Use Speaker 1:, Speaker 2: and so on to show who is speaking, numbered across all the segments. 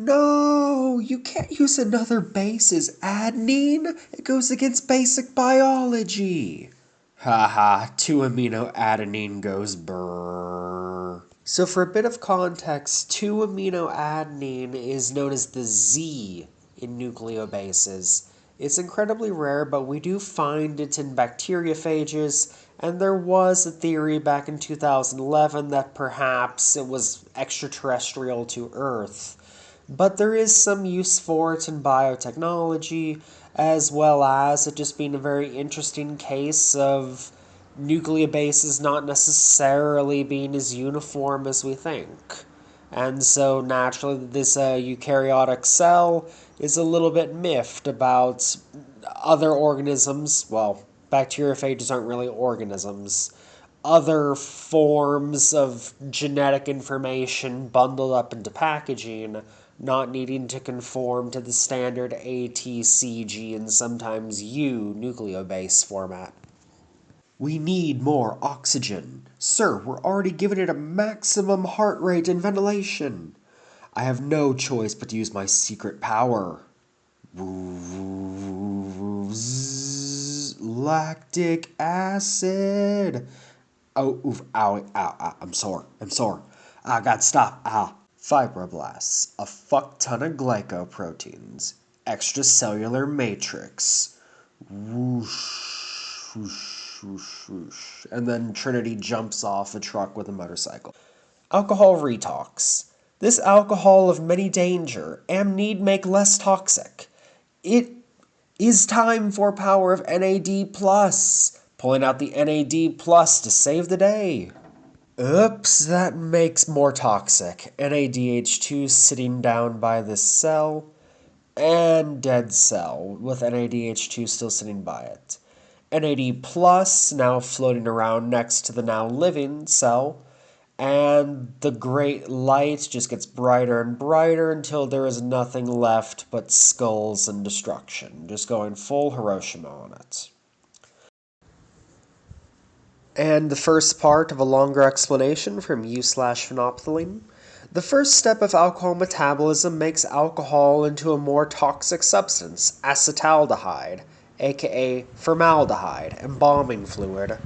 Speaker 1: No, you can't use another base as adenine. It goes against basic biology. Haha, 2-amino adenine goes brrr. So for a bit of context, 2-amino adenine is known as the Z in nucleobases. It's incredibly rare, but we do find it in bacteriophages, and there was a theory back in 2011 that perhaps it was extraterrestrial to Earth. But there is some use for it in biotechnology, as well as it just being a very interesting case of nucleobases not necessarily being as uniform as we think. And so naturally this eukaryotic cell is a little bit miffed about other organisms. Well, bacteriophages aren't really organisms. Other forms of genetic information bundled up into packaging, not needing to conform to the standard A, T, C, G, and sometimes U nucleobase format. We need more oxygen. Sir, we're already giving it a maximum heart rate and ventilation. I have no choice but to use my secret power. Lactic acid. Oh, oof, ow, ow, I'm sore. I gotta stop. Fibroblasts, a fuck ton of glycoproteins. Extracellular matrix. Whoosh, whoosh, whoosh, whoosh. And then Trinity jumps off a truck with a motorcycle. Alcohol retox. This alcohol of many danger, am need make less toxic. It is time for power of NAD+. Pulling out the NAD+ to save the day. Oops, that makes more toxic. NADH2 sitting down by this cell, and dead cell, with NADH2 still sitting by it. NAD plus now floating around next to the now living cell, and the great light just gets brighter and brighter until there is nothing left but skulls and destruction, just going full Hiroshima on it. And the first part of a longer explanation from u/Phenopthalein. The first step of alcohol metabolism makes alcohol into a more toxic substance, acetaldehyde, aka formaldehyde, embalming fluid.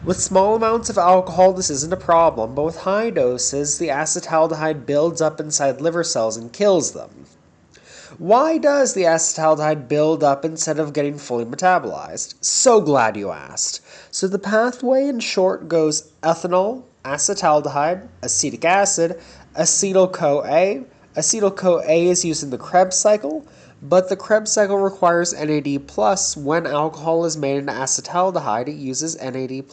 Speaker 1: With small amounts of alcohol, this isn't a problem, but with high doses, the acetaldehyde builds up inside liver cells and kills them. Why does the acetaldehyde build up instead of getting fully metabolized? So glad you asked. So the pathway in short goes ethanol, acetaldehyde, acetic acid, acetyl-CoA. Acetyl-CoA is used in the Krebs cycle, but the Krebs cycle requires NAD+. When alcohol is made into acetaldehyde, it uses NAD+.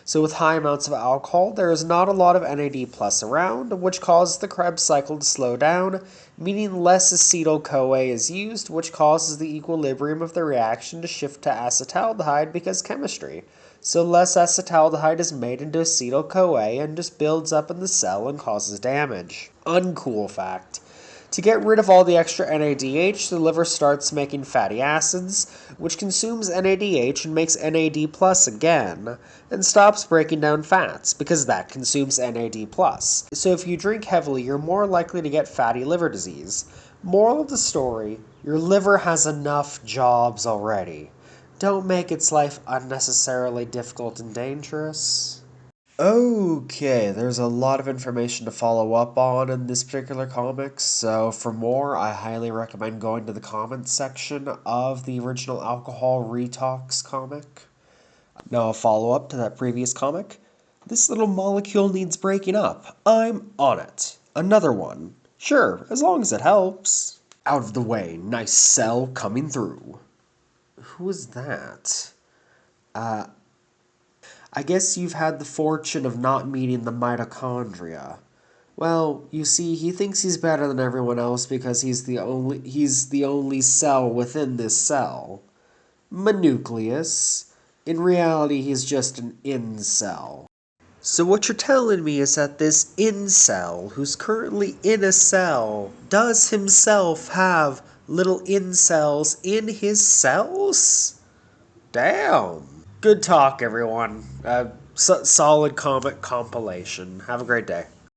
Speaker 1: So with high amounts of alcohol, there is not a lot of NAD+ around, which causes the Krebs cycle to slow down, meaning less acetyl-CoA is used, which causes the equilibrium of the reaction to shift to acetaldehyde because chemistry. So less acetaldehyde is made into acetyl-CoA and just builds up in the cell and causes damage. Uncool fact. To get rid of all the extra NADH, the liver starts making fatty acids, which consumes NADH and makes NAD+ again, and stops breaking down fats, because that consumes NAD+. So if you drink heavily, you're more likely to get fatty liver disease. Moral of the story, your liver has enough jobs already. Don't make its life unnecessarily difficult and dangerous. Okay, there's a lot of information to follow up on in this particular comic, so for more, I highly recommend going to the comments section of the original Alcohol Retox comic. Now, a follow-up to that previous comic. This little molecule needs breaking up. I'm on it. Another one. Sure, as long as it helps. Out of the way, nice cell coming through. Who is that? I guess you've had the fortune of not meeting the mitochondria. Well, you see, he thinks he's better than everyone else because he's the only cell within this cell. Nucleus. In reality, he's just an incel. So what you're telling me is that this incel, who's currently in a cell, does himself have little incels in his cells? Damn. Good talk, everyone. Solid comic compilation. Have a great day.